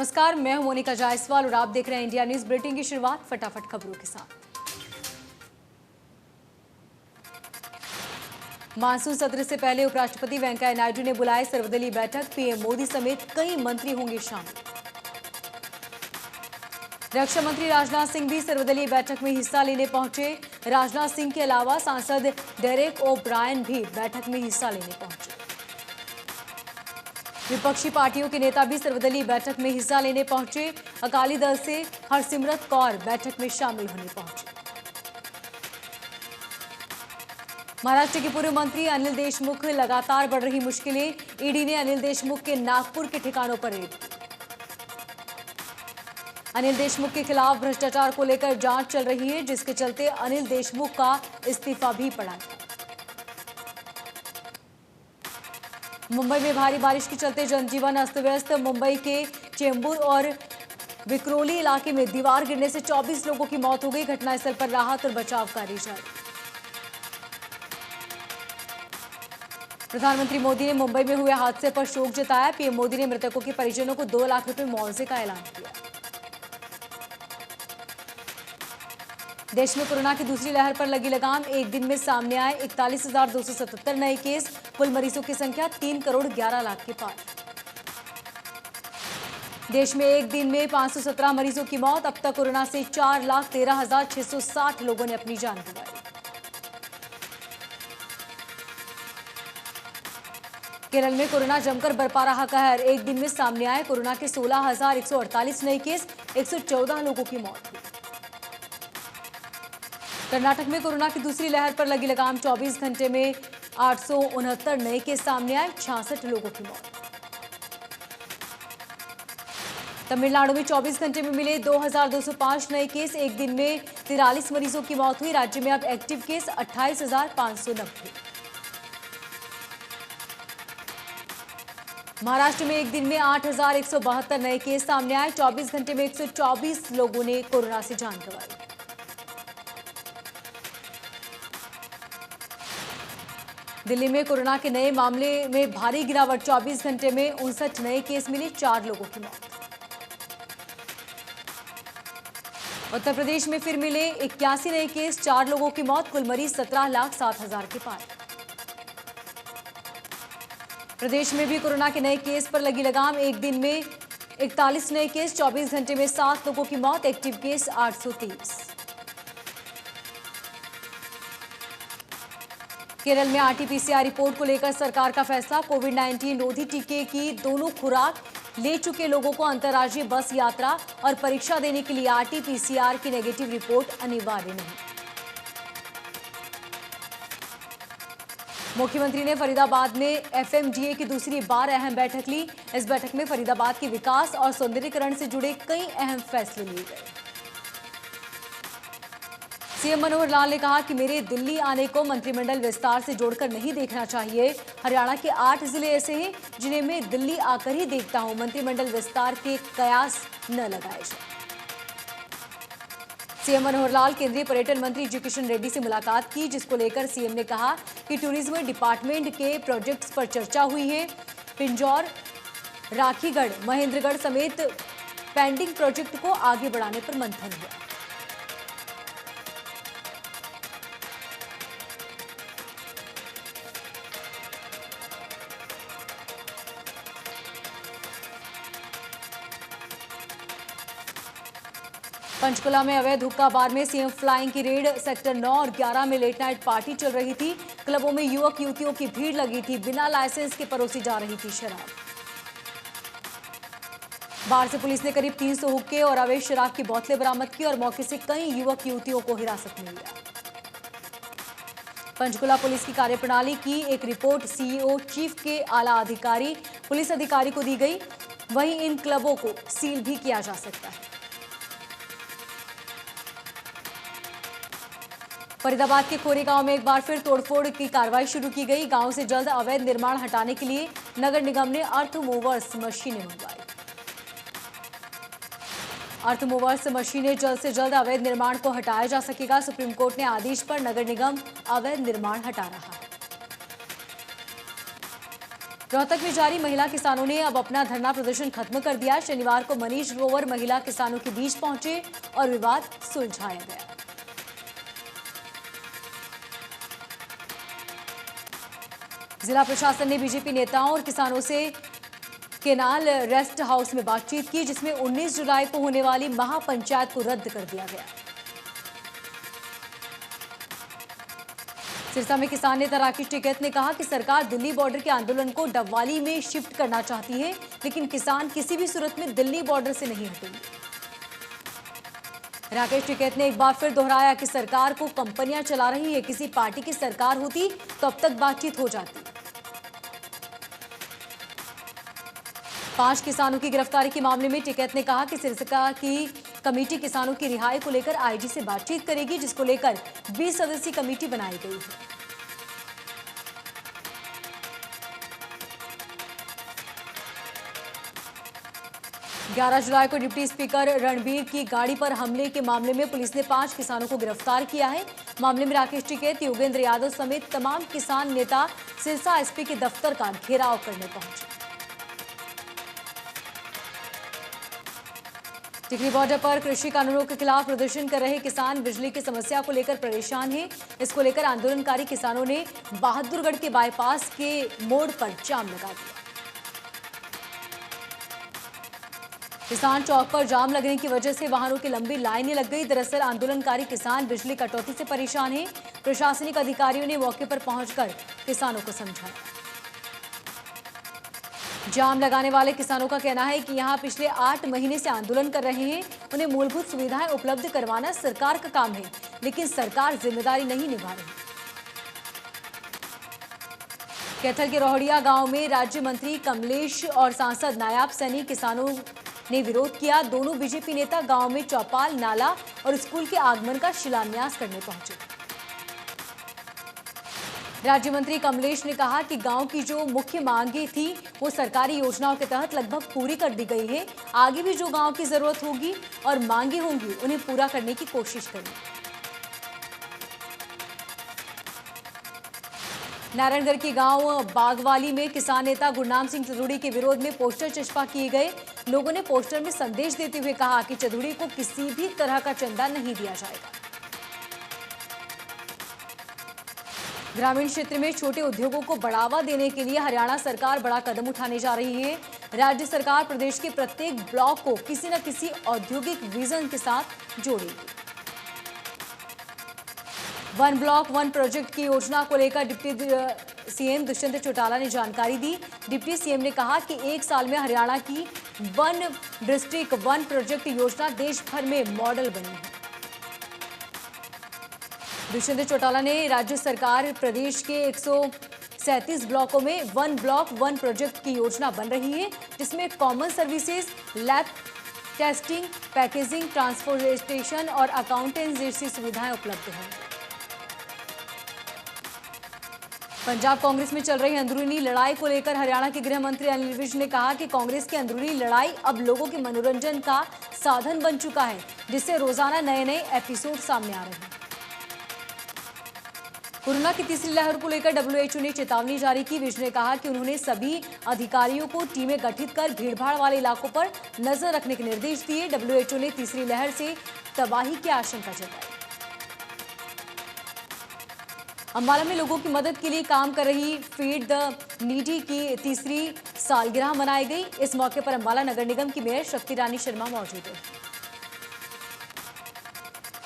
नमस्कार, मैं हूं मोनिका जायसवाल और आप देख रहे हैं इंडिया न्यूज बुलेटिन की शुरुआत फटाफट खबरों के साथ। मानसून सत्र से पहले उपराष्ट्रपति वेंकैया नायडू ने बुलाई सर्वदलीय बैठक, पीएम मोदी समेत कई मंत्री होंगे शामिल। रक्षा मंत्री राजनाथ सिंह भी सर्वदलीय बैठक में हिस्सा लेने पहुंचे। राजनाथ सिंह के अलावा सांसद डेरेक ओ ब्रायन भी बैठक में हिस्सा लेने पहुंचे। विपक्षी पार्टियों के नेता भी सर्वदलीय बैठक में हिस्सा लेने पहुंचे। अकाली दल से हरसिमरत कौर बैठक में शामिल होने पहुंचे। महाराष्ट्र के पूर्व मंत्री अनिल देशमुख लगातार बढ़ रही मुश्किलें, ईडी ने अनिल देशमुख के नागपुर के ठिकानों पर रेड की। अनिल देशमुख के खिलाफ भ्रष्टाचार को लेकर जांच चल रही है, जिसके चलते अनिल देशमुख का इस्तीफा भी पड़ा था। मुंबई में भारी बारिश के चलते जनजीवन अस्त व्यस्त। मुंबई के चेंबूर और विक्रोली इलाके में दीवार गिरने से 24 लोगों की मौत हो गई। घटनास्थल पर राहत और बचाव कार्य जारी। प्रधानमंत्री मोदी ने मुंबई में हुए हादसे पर शोक जताया। पीएम मोदी ने मृतकों के परिजनों को 2 लाख रुपए मुआवजे का ऐलान किया। देश में कोरोना की दूसरी लहर पर लगी लगाम, एक दिन में सामने आए 41,277 नए केस। कुल मरीजों की संख्या 3 करोड़ 11 लाख के पार। देश में एक दिन में 517 मरीजों की मौत। अब तक कोरोना से 4,13,660 लोगों ने अपनी जान गंवाई। केरल में कोरोना जमकर बरपा रहा कहर, एक दिन में सामने आए कोरोना के 16,148 नए केस। 114 लोगों की मौत हुई। कर्नाटक में कोरोना की दूसरी लहर पर लगी लगाम, 24 घंटे में 869 नए केस सामने आए, 66 लोगों की मौत। तमिलनाडु में 24 घंटे में मिले 2,205 नए केस, एक दिन में 43 मरीजों की मौत हुई। राज्य में अब एक्टिव केस 28,590। महाराष्ट्र में एक दिन में 8,172 नए केस सामने आए, 24 घंटे में 124 लोगों ने कोरोना से जान गंवाई। दिल्ली में कोरोना के नए मामले में भारी गिरावट, 24 घंटे में 59 नए केस मिले, 4 लोगों की मौत। उत्तर प्रदेश में फिर मिले 81 नए केस, 4 लोगों की मौत। कुल मरीज 17,07,000 के पार। प्रदेश में भी कोरोना के नए केस पर लगी लगाम, एक दिन में 41 नए केस, 24 घंटे में 7 लोगों की मौत। Active case 830। केरल में आरटी-पीसीआर रिपोर्ट को लेकर सरकार का फैसला। कोविड-19 रोधी टीके की दोनों खुराक ले चुके लोगों को अंतर्राज्यीय बस यात्रा और परीक्षा देने के लिए आरटी-पीसीआर की नेगेटिव रिपोर्ट अनिवार्य नहीं। मुख्यमंत्री ने फरीदाबाद में एफएमडीए की दूसरी बार अहम बैठक ली। इस बैठक में फरीदाबाद के विकास और सौंदर्यीकरण से जुड़े कई अहम फैसले लिए गए। सीएम मनोहर लाल ने कहा कि मेरे दिल्ली आने को मंत्रिमंडल विस्तार से जोड़कर नहीं देखना चाहिए। हरियाणा के 8 जिले ऐसे हैं जिन्हें मैं दिल्ली आकर ही देखता हूं। मंत्रिमंडल विस्तार के कयास न लगाए जाए। सीएम मनोहर लाल केंद्रीय पर्यटन मंत्री जी किशन रेड्डी से मुलाकात की, जिसको लेकर सीएम ने कहा कि टूरिज्म डिपार्टमेंट के प्रोजेक्ट्स पर चर्चा हुई है। पिंजौर, राखीगढ़, महेंद्रगढ़ समेत पेंडिंग प्रोजेक्ट को आगे बढ़ाने पर मंथन हुआ। पंचकुला में अवैध हुक्का बार में सीएम फ्लाइंग की रेड। सेक्टर 9 और 11 में लेट नाइट पार्टी चल रही थी। क्लबों में युवक युवतियों की भीड़ लगी थी। बिना लाइसेंस के परोसी जा रही थी शराब। बार से पुलिस ने करीब 300 हुक्के और अवैध शराब की बोतलें बरामद की और मौके से कई युवक युवतियों को हिरासत में लिया। पंचकुला पुलिस की कार्यप्रणाली की एक रिपोर्ट सीईओ चीफ के आला अधिकारी पुलिस अधिकारी को दी गई। वहीं इन क्लबों को सील भी किया जा सकता है। फरीदाबाद के खोरी गांव में एक बार फिर तोड़फोड़ की कार्रवाई शुरू की गई। गांव से जल्द अवैध निर्माण हटाने के लिए नगर निगम ने अर्थ मूवर्स मशीनें मंगवाई। अर्थ मूवर्स मशीनें जल्द से जल्द अवैध निर्माण को हटाया जा सकेगा। सुप्रीम कोर्ट ने आदेश पर नगर निगम अवैध निर्माण हटा रहा है। रोहतक में जारी महिला किसानों ने अब अपना धरना प्रदर्शन खत्म कर दिया। शनिवार को मनीष ग्रोवर महिला किसानों के बीच पहुंचे और विवाद सुलझाया गया। जिला प्रशासन ने बीजेपी नेताओं और किसानों से केनाल रेस्ट हाउस में बातचीत की, जिसमें 19 जुलाई को होने वाली महापंचायत को रद्द कर दिया गया। सिरसा में किसान नेता राकेश टिकैत ने कहा कि सरकार दिल्ली बॉर्डर के आंदोलन को डबवाली में शिफ्ट करना चाहती है, लेकिन किसान किसी भी सूरत में दिल्ली बॉर्डर से नहीं हटेंगे। राकेश टिकैत ने एक बार फिर दोहराया कि सरकार को कंपनियां चला रही है, किसी पार्टी की सरकार होती तो अब तक बातचीत हो जाती। 5 किसानों की गिरफ्तारी के मामले में टिकैत ने कहा कि सिरसा की कमेटी किसानों की रिहाई को लेकर आईजी से बातचीत करेगी, जिसको लेकर 20 सदस्यीय कमेटी बनाई गई है। ग्यारह जुलाई को डिप्टी स्पीकर रणबीर की गाड़ी पर हमले के मामले में पुलिस ने 5 किसानों को गिरफ्तार किया है। मामले में राकेश टिकैत, योगेंद्र यादव समेत तमाम किसान नेता सिरसा एसपी के दफ्तर का घेराव करने पहुंचे। टिकरी बॉर्डर पर कृषि कानूनों के खिलाफ प्रदर्शन कर रहे किसान बिजली की समस्या को लेकर परेशान हैं। इसको लेकर आंदोलनकारी किसानों ने बहादुरगढ़ के बाईपास के मोड़ पर जाम लगा दिया। किसान चौक पर जाम लगने की वजह से वाहनों की लंबी लाइनें लग गई। दरअसल आंदोलनकारी किसान बिजली कटौती से परेशान हैं। प्रशासनिक अधिकारियों ने मौके पर पहुंचकर किसानों को समझाया। जाम लगाने वाले किसानों का कहना है कि यहां पिछले 8 महीने से आंदोलन कर रहे हैं। उन्हें मूलभूत सुविधाएं उपलब्ध करवाना सरकार का काम है, लेकिन सरकार जिम्मेदारी नहीं निभा रही। कैथल के रोहड़िया गांव में राज्य मंत्री कमलेश और सांसद नायाब सैनी किसानों ने विरोध किया। दोनों बीजेपी नेता गांव में चौपाल, नाला और स्कूल के आगमन का शिलान्यास करने पहुंचे। राज्य मंत्री कमलेश ने कहा कि गांव की जो मुख्य मांगे थी वो सरकारी योजनाओं के तहत लगभग पूरी कर दी गई है। आगे भी जो गांव की जरूरत होगी और मांगे होंगी उन्हें पूरा करने की कोशिश करेंगे। नारायणगढ़ के गांव बागवाली में किसान नेता गुरनाम सिंह चौधरी के विरोध में पोस्टर चस्पा किए गए। लोगों ने पोस्टर में संदेश देते हुए कहा कि चौधरी को किसी भी तरह का चंदा नहीं दिया जाएगा। ग्रामीण क्षेत्र में छोटे उद्योगों को बढ़ावा देने के लिए हरियाणा सरकार बड़ा कदम उठाने जा रही है। राज्य सरकार प्रदेश के प्रत्येक ब्लॉक को किसी न किसी औद्योगिक विजन के साथ जोड़ेगी। वन ब्लॉक वन प्रोजेक्ट की योजना को लेकर डिप्टी सीएम दुष्यंत चौटाला ने जानकारी दी। डिप्टी सीएम ने कहा कि 1 साल में हरियाणा की वन डिस्ट्रिक्ट वन प्रोजेक्ट योजना देश भर में मॉडल बनी है। दुष्यंत चौटाला ने राज्य सरकार प्रदेश के 137 ब्लॉकों में वन ब्लॉक वन प्रोजेक्ट की योजना बन रही है, जिसमें common services, lab testing, packaging, transportation और अकाउंटेंट जैसी सुविधाएं उपलब्ध हैं। पंजाब कांग्रेस में चल रही अंदरूनी लड़ाई को लेकर हरियाणा के गृह मंत्री अनिल विज ने कहा कि कांग्रेस की अंदरूनी लड़ाई अब लोगों के मनोरंजन का साधन बन चुका है, जिससे रोजाना नए एपिसोड सामने आ रहे हैं। कोरोना की तीसरी लहर को लेकर डब्ल्यूएचओ ने चेतावनी जारी की। विज ने कहा कि उन्होंने सभी अधिकारियों को टीमें गठित कर भीड़भाड़ वाले इलाकों पर नजर रखने के निर्देश दिए। डब्ल्यूएचओ ने तीसरी लहर से तबाही की आशंका जताई। अंबाला में लोगों की मदद के लिए काम कर रही फीड द नीडी की तीसरी सालगिरह मनाई गई। इस मौके पर अंबाला नगर निगम की मेयर शक्ति रानी शर्मा मौजूद है।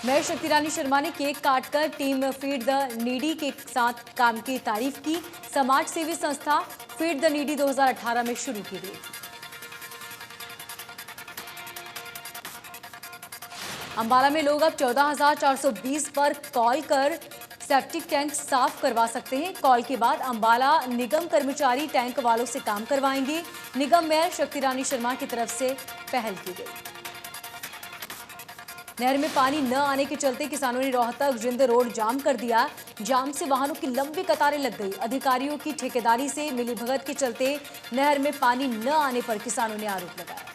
मेयर शक्ति रानी शर्मा ने केक काटकर टीम फीड द नीडी के साथ काम की तारीफ की। समाज सेवी संस्था फीड द नीडी 2018 में शुरू की गई थी। अंबाला में लोग अब 14,420 पर कॉल कर सेप्टिक टैंक साफ करवा सकते हैं। कॉल के बाद अंबाला निगम कर्मचारी टैंक वालों से काम करवाएंगे। निगम मेयर शक्ति रानी शर्मा की तरफ से पहल की गई। नहर में पानी न आने के चलते किसानों ने रोहतक जिंद रोड जाम कर दिया। जाम से वाहनों की लंबी कतारें लग गई। अधिकारियों की ठेकेदारी से मिलीभगत के चलते नहर में पानी न आने पर किसानों ने आरोप लगाया।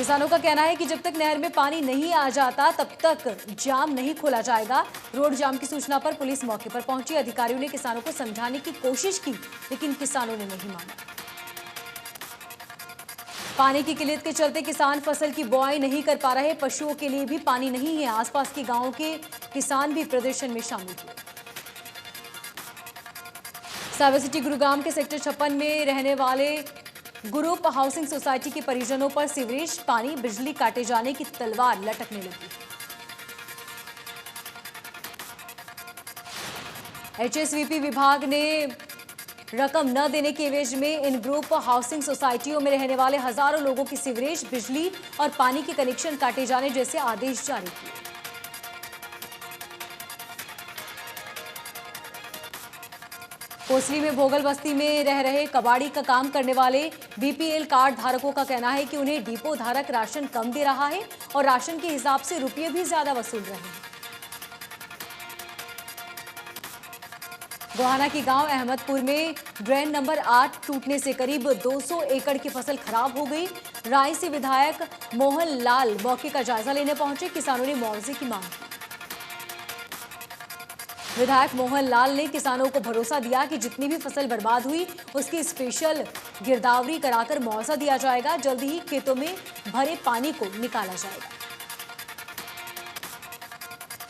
किसानों का कहना है कि जब तक नहर में पानी नहीं आ जाता तब तक जाम नहीं खोला जाएगा। रोड जाम की सूचना पर पुलिस मौके पर पहुंची। अधिकारियों ने किसानों को समझाने की कोशिश की, लेकिन किसानों ने नहीं माना। पानी की किल्लत के चलते किसान फसल की बुआई नहीं कर पा रहे। पशुओं के लिए भी पानी नहीं है। आसपास के गांवों के किसान भी प्रदर्शन में शामिल हुए। साइबर सिटी गुरुग्राम के सेक्टर 56 में रहने वाले ग्रुप हाउसिंग सोसाइटी के परिजनों पर सीवरेज, पानी, बिजली काटे जाने की तलवार लटकने लगी। एचएसवीपी विभाग ने रकम न देने के एवज में इन ग्रुप हाउसिंग सोसाइटियों में रहने वाले हजारों लोगों की सीवरेज, बिजली और पानी के कनेक्शन काटे जाने जैसे आदेश जारी किए। कोसली में भोगल बस्ती में रह रहे कबाड़ी का काम करने वाले बीपीएल कार्ड धारकों का कहना है कि उन्हें डिपो धारक राशन कम दे रहा है और राशन के हिसाब से रुपये भी ज्यादा वसूल रहे हैं। गोहाना के गांव अहमदपुर में ड्रेन नंबर 8 टूटने से करीब 200 एकड़ की फसल खराब हो गई। राय से विधायक मोहन लाल मौके का जायजा लेने पहुंचे। किसानों ने मुआवजे की मांग की। विधायक मोहन लाल ने किसानों को भरोसा दिया कि जितनी भी फसल बर्बाद हुई उसकी स्पेशल गिरदावरी कराकर मुआवजा दिया जाएगा। जल्द ही खेतों में भरे पानी को निकाला जाएगा।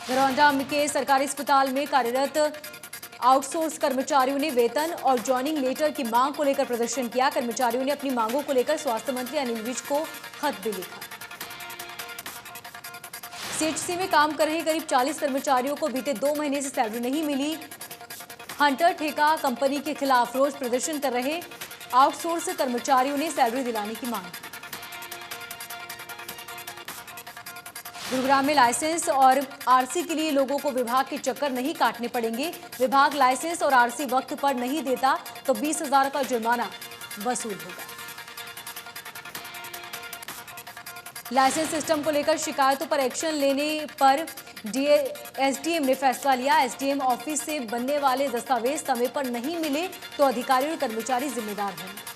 घरौंडा के सरकारी अस्पताल में कार्यरत आउटसोर्स कर्मचारियों ने वेतन और जॉइनिंग लेटर की मांग को लेकर प्रदर्शन किया। कर्मचारियों ने अपनी मांगों को लेकर स्वास्थ्य मंत्री अनिल विज को खत भी लिखा। सीएचसी में काम कर रहे करीब 40 कर्मचारियों को बीते 2 महीने से सैलरी नहीं मिली। हंटर ठेका कंपनी के खिलाफ रोज प्रदर्शन कर रहे आउटसोर्स कर्मचारियों ने सैलरी दिलाने की मांग की। गुरुग्राम में लाइसेंस और आरसी के लिए लोगों को विभाग के चक्कर नहीं काटने पड़ेंगे। विभाग लाइसेंस और आरसी वक्त पर नहीं देता तो 20,000 का जुर्माना वसूल होगा। लाइसेंस सिस्टम को लेकर शिकायतों पर एक्शन लेने पर एसडीएम ने फैसला लिया। एसडीएम ऑफिस से बनने वाले दस्तावेज समय पर नहीं मिले तो अधिकारी और कर्मचारी जिम्मेदार होंगे।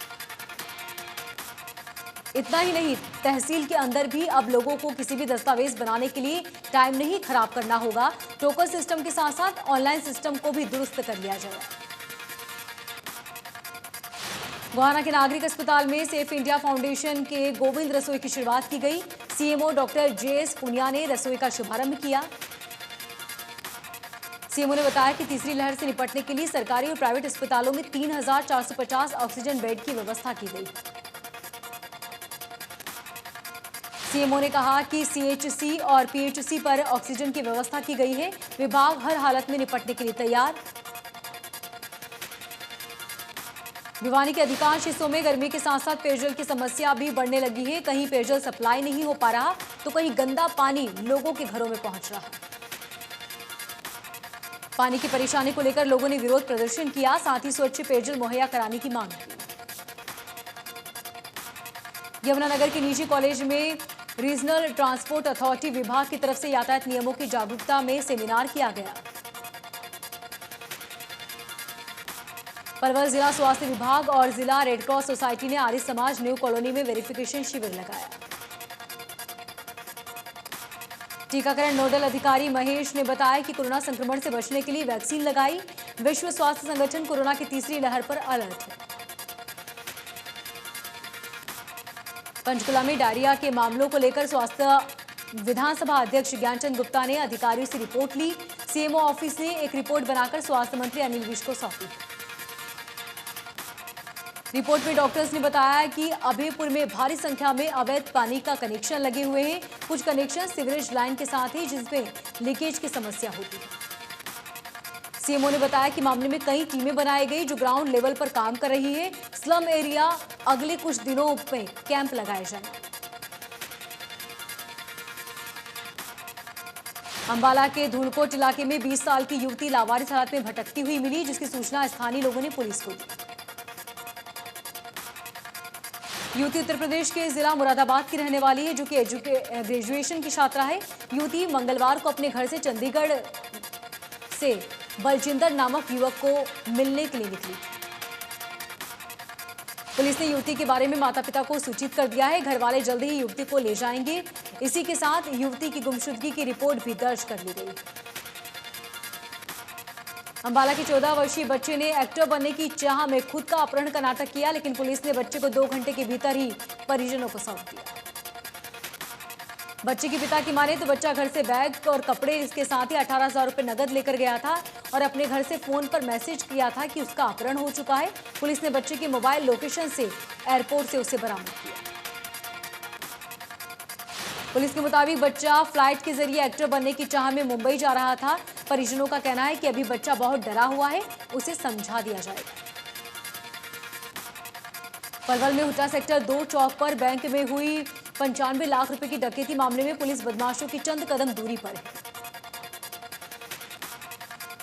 इतना ही नहीं, तहसील के अंदर भी अब लोगों को किसी भी दस्तावेज बनाने के लिए टाइम नहीं खराब करना होगा। टोकन सिस्टम के साथ साथ ऑनलाइन सिस्टम को भी दुरुस्त कर लिया जाएगा। गोहाना के नागरिक अस्पताल में सेफ इंडिया फाउंडेशन के गोविंद रसोई की शुरुआत की गई। सीएमओ डॉक्टर जेएस पुनिया ने रसोई का शुभारंभ किया। सीएमओ ने बताया कि तीसरी लहर से निपटने के लिए सरकारी और प्राइवेट अस्पतालों में 3,450 ऑक्सीजन बेड की व्यवस्था की गई। सीएमओ ने कहा कि सीएचसी और पीएचसी पर ऑक्सीजन की व्यवस्था की गई है। विभाग हर हालत में निपटने के लिए तैयार। भिवानी के अधिकांश हिस्सों में गर्मी के साथ साथ पेयजल की समस्या भी बढ़ने लगी है। कहीं पेयजल सप्लाई नहीं हो पा रहा तो कहीं गंदा पानी लोगों के घरों में पहुंच रहा है। पानी की परेशानी को लेकर लोगों ने विरोध प्रदर्शन किया। साथ ही स्वच्छ पेयजल मुहैया कराने की मांग की। यमुनानगर के निजी कॉलेज में रीजनल ट्रांसपोर्ट अथॉरिटी विभाग की तरफ से यातायात नियमों की जागरूकता में सेमिनार किया गया। पलवल जिला स्वास्थ्य विभाग और जिला रेडक्रॉस सोसाइटी ने आर्य समाज न्यू कॉलोनी में वेरिफिकेशन शिविर लगाया। टीकाकरण नोडल अधिकारी महेश ने बताया कि कोरोना संक्रमण से बचने के लिए वैक्सीन लगाई। विश्व स्वास्थ्य संगठन कोरोना की तीसरी लहर पर अलर्ट है। पंचकुला में डायरिया के मामलों को लेकर स्वास्थ्य विधानसभा अध्यक्ष ज्ञानचंद गुप्ता ने अधिकारियों से रिपोर्ट ली। सीएमओ ऑफिस ने एक रिपोर्ट बनाकर स्वास्थ्य मंत्री अनिल विज को सौंपी। रिपोर्ट में डॉक्टर्स ने बताया कि अभयपुर में भारी संख्या में अवैध पानी का कनेक्शन लगे हुए हैं। कुछ कनेक्शन सीवरेज लाइन के साथ ही जिसमें लीकेज की समस्या होती है। सीएमओ ने बताया कि मामले में कई टीमें बनाई गई जो ग्राउंड लेवल पर काम कर रही है। स्लम एरिया अगले कुछ दिनों में कैंप लगाए जाएंगे। अंबाला के धूलकोट इलाके में 20 साल की युवती लावारिस हालत में भटकती हुई मिली, जिसकी सूचना स्थानीय लोगों ने पुलिस को दी। युवती उत्तर प्रदेश के जिला मुरादाबाद की रहने वाली है, जो कि ग्रेजुएशन की छात्रा है। युवती मंगलवार को अपने घर से चंडीगढ़ से बलजिंदर नामक युवक को मिलने के लिए निकली। पुलिस ने युवती के बारे में माता पिता को सूचित कर दिया है। घर वाले जल्द ही युवती को ले जाएंगे। इसी के साथ युवती की गुमशुदगी की रिपोर्ट भी दर्ज कर ली गई। अंबाला के 14 वर्षीय बच्चे ने एक्टर बनने की चाह में खुद का अपहरण का नाटक किया, लेकिन पुलिस ने बच्चे को 2 घंटे के भीतर ही परिजनों को सौंप दिया। बच्चे के पिता की माने तो बच्चा घर से बैग और कपड़े, इसके साथ ही 18,000 रुपए नगद लेकर गया था और अपने घर से फोन पर मैसेज किया था कि उसका अपहरण हो चुका है। पुलिस ने बच्चे के मोबाइल लोकेशन से एयरपोर्ट से उसे बरामद किया। पुलिस के मुताबिक बच्चा फ्लाइट के जरिए एक्टर बनने की चाह में मुंबई जा रहा था। परिजनों का कहना है कि अभी बच्चा बहुत डरा हुआ है, उसे समझा दिया जाएगा। पलवल में हुड्डा सेक्टर 2 चौक पर बैंक में हुई 95 लाख रुपए की डकैती मामले में पुलिस बदमाशों की चंद कदम दूरी पर है।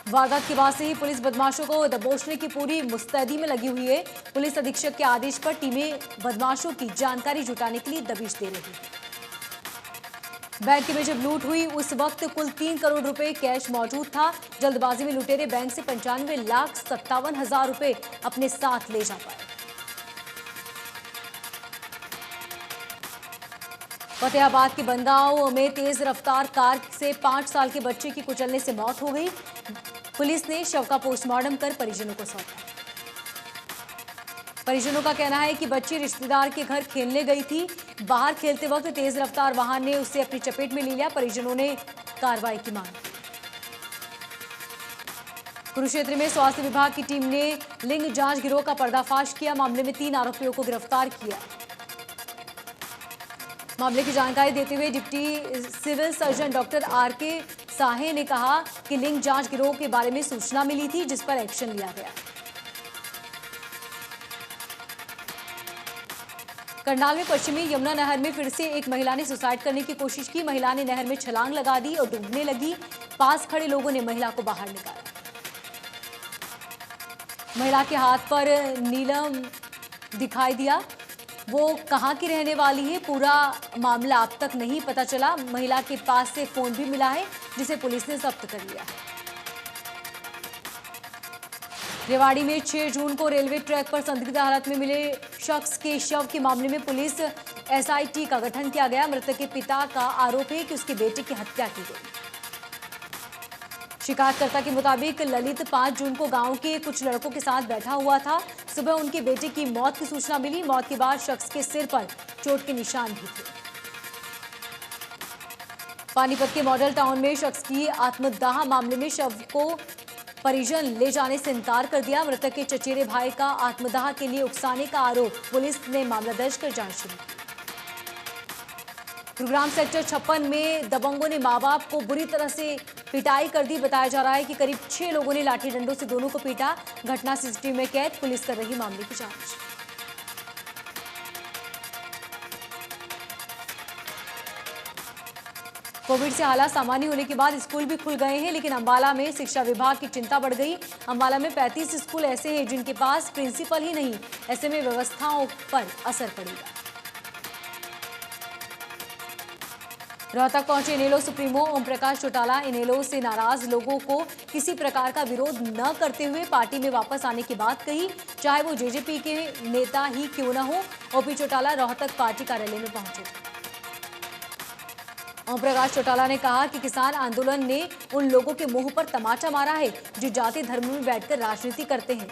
वारदात के बाद से ही पुलिस बदमाशों को दबोचने की पूरी मुस्तैदी में लगी हुई है। पुलिस अधीक्षक के आदेश पर टीमें बदमाशों की जानकारी जुटाने के लिए दबिश दे रही है। बैंक में जब लूट हुई उस वक्त कुल 3 करोड़ रुपए कैश मौजूद था। जल्दबाजी में लुटेरे बैंक से 95,57,000 रुपए अपने साथ ले जा पाए। फतेहाबाद के बनगांव में तेज रफ्तार कार से 5 साल के बच्चे की कुचलने से मौत हो गई। पुलिस ने शव का पोस्टमार्टम कर परिजनों को सौंपा। परिजनों का कहना है कि बच्ची रिश्तेदार के घर खेलने गई थी। बाहर खेलते वक्त तेज रफ्तार वाहन ने उसे अपनी चपेट में ले लिया। परिजनों ने कार्रवाई की मांग की। कुरुक्षेत्र में स्वास्थ्य विभाग की टीम ने लिंग जांच गिरोह का पर्दाफाश किया। मामले में 3 आरोपियों को गिरफ्तार किया। मामले की जानकारी देते हुए deputy civil surgeon doctor R K. Sahay ने कहा कि लिंग जांच गिरोह के बारे में सूचना मिली थी, जिस पर एक्शन लिया गया। करनाल में पश्चिमी यमुना नहर में फिर से एक महिला ने सुसाइड करने की कोशिश की। महिला ने नहर में छलांग लगा दी और डूबने लगी। पास खड़े लोगों ने महिला को बाहर निकाला। महिला के हाथ पर नीलम दिखाई दिया। वो कहां की रहने वाली है, पूरा मामला अब तक नहीं पता चला। महिला के पास से फोन भी मिला है, जिसे पुलिस ने जब्त कर लिया है। रेवाड़ी में 6 जून को रेलवे ट्रैक पर संदिग्ध हालत में मिले शख्स के शव के मामले में पुलिस एसआईटी का गठन किया गया। मृतक के पिता का आरोप है कि उसके बेटे की हत्या की गई। शिकायतकर्ता के मुताबिक ललित 5 जून को गांव के कुछ लड़कों के साथ बैठा हुआ था। सुबह उनके बेटे की मौत की सूचना मिली। मौत के बाद शख्स के सिर पर चोट के निशान भी थे। पानीपत के मॉडल टाउन में शख्स की आत्मदाह मामले में शव को परिजन ले जाने से इनकार कर दिया। मृतक के चचेरे भाई का आत्मदाह के लिए उकसाने का आरोप। पुलिस ने मामला दर्ज कर जांच शुरू की। गुरुग्राम सेक्टर 56 में दबंगों ने मां बाप को बुरी तरह से पिटाई कर दी। बताया जा रहा है कि करीब 6 लोगों ने लाठी डंडों से दोनों को पीटा। घटना सीसीटीवी में कैद। पुलिस कर रही मामले की जांच। कोविड से हालात सामान्य होने के बाद स्कूल भी खुल गए हैं, लेकिन अंबाला में शिक्षा विभाग की चिंता बढ़ गई। अंबाला में 35 स्कूल ऐसे हैं जिनके पास प्रिंसिपल ही नहीं। ऐसे में व्यवस्थाओं पर असर पड़ेगा। रोहतक पहुंचे इनेलो सुप्रीमो ओम प्रकाश चौटाला। इनेलो से नाराज लोगों को किसी प्रकार का विरोध न करते हुए पार्टी में वापस आने की बात कही, चाहे वो जेजेपी के नेता ही क्यों न हो। ओपी चौटाला रोहतक पार्टी कार्यालय में पहुंचे। ओम प्रकाश चौटाला ने कहा कि किसान आंदोलन ने उन लोगों के मुंह पर तमाचा मारा है जो जाति धर्म में बैठकर राजनीति करते हैं।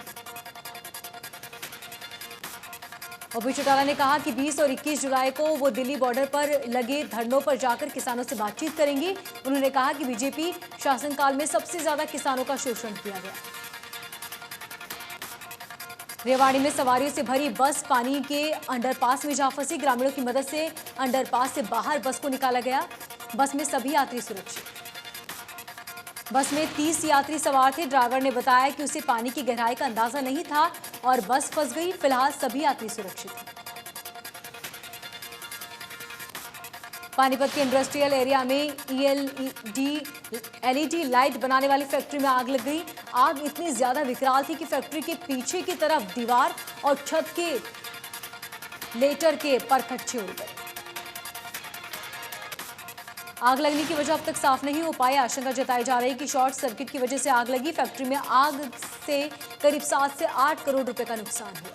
ओपी चौटाला ने कहा कि 20 और 21 जुलाई को वो दिल्ली बॉर्डर पर लगे धरनों पर जाकर किसानों से बातचीत करेंगे। उन्होंने कहा कि बीजेपी शासनकाल में सबसे ज्यादा किसानों का शोषण किया गया। रेवाड़ी में सवारियों से भरी बस पानी के अंडरपास में जा फंसी। ग्रामीणों की मदद से अंडरपास से बाहर बस को निकाला गया। बस में सभी यात्री सुरक्षित। बस में 30 यात्री सवार थे। ड्राइवर ने बताया कि उसे पानी की गहराई का अंदाजा नहीं था और बस फंस गई। फिलहाल सभी यात्री सुरक्षित हैं। पानीपत के इंडस्ट्रियल एरिया में एलईडी लाइट बनाने वाली फैक्ट्री में आग लग गई। आग इतनी ज्यादा विकराल थी कि फैक्ट्री के पीछे की तरफ दीवार और छत के लेटर के परखच्चे उड़ गए। आग लगने की वजह अब तक साफ नहीं हो पाई। आशंका जताई जा रही है कि शॉर्ट सर्किट की वजह से आग लगी। फैक्ट्री में आग से करीब 7 से 8 करोड़ रुपए का नुकसान हुआ।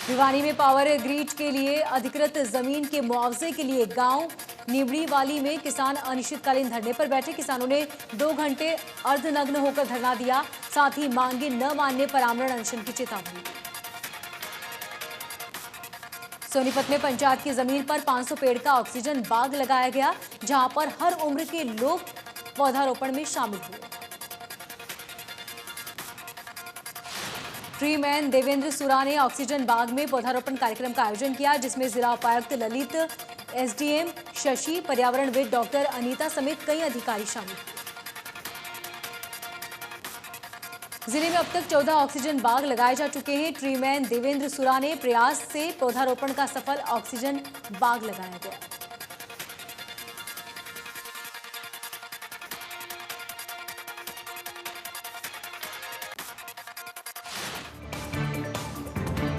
भिवानी में पावर ग्रिड के लिए अधिकृत जमीन के मुआवजे के लिए गांव निबड़ीवाली में किसान अनिश्चितकालीन धरने पर बैठे। किसानों ने 2 घंटे अर्धनग्न होकर धरना दिया, साथ ही मांगे न मानने पर आमरण अनशन की चेतावनी। सोनीपत में पंचायत की जमीन पर 500 पेड़ का ऑक्सीजन बाग लगाया गया, जहां पर हर उम्र के लोग पौधारोपण में शामिल हुए। ट्री मैन देवेंद्र सुरा ने ऑक्सीजन बाग में पौधारोपण कार्यक्रम का आयोजन किया, जिसमें जिला उपायुक्त ललित, एसडीएम शशि, पर्यावरणविद डॉक्टर अनीता समेत कई अधिकारी शामिल। जिले में अब तक 14 ऑक्सीजन बाग लगाए जा चुके हैं। ट्री मैन देवेंद्र सुरा ने प्रयास से पौधारोपण का सफल ऑक्सीजन बाग लगाया गया।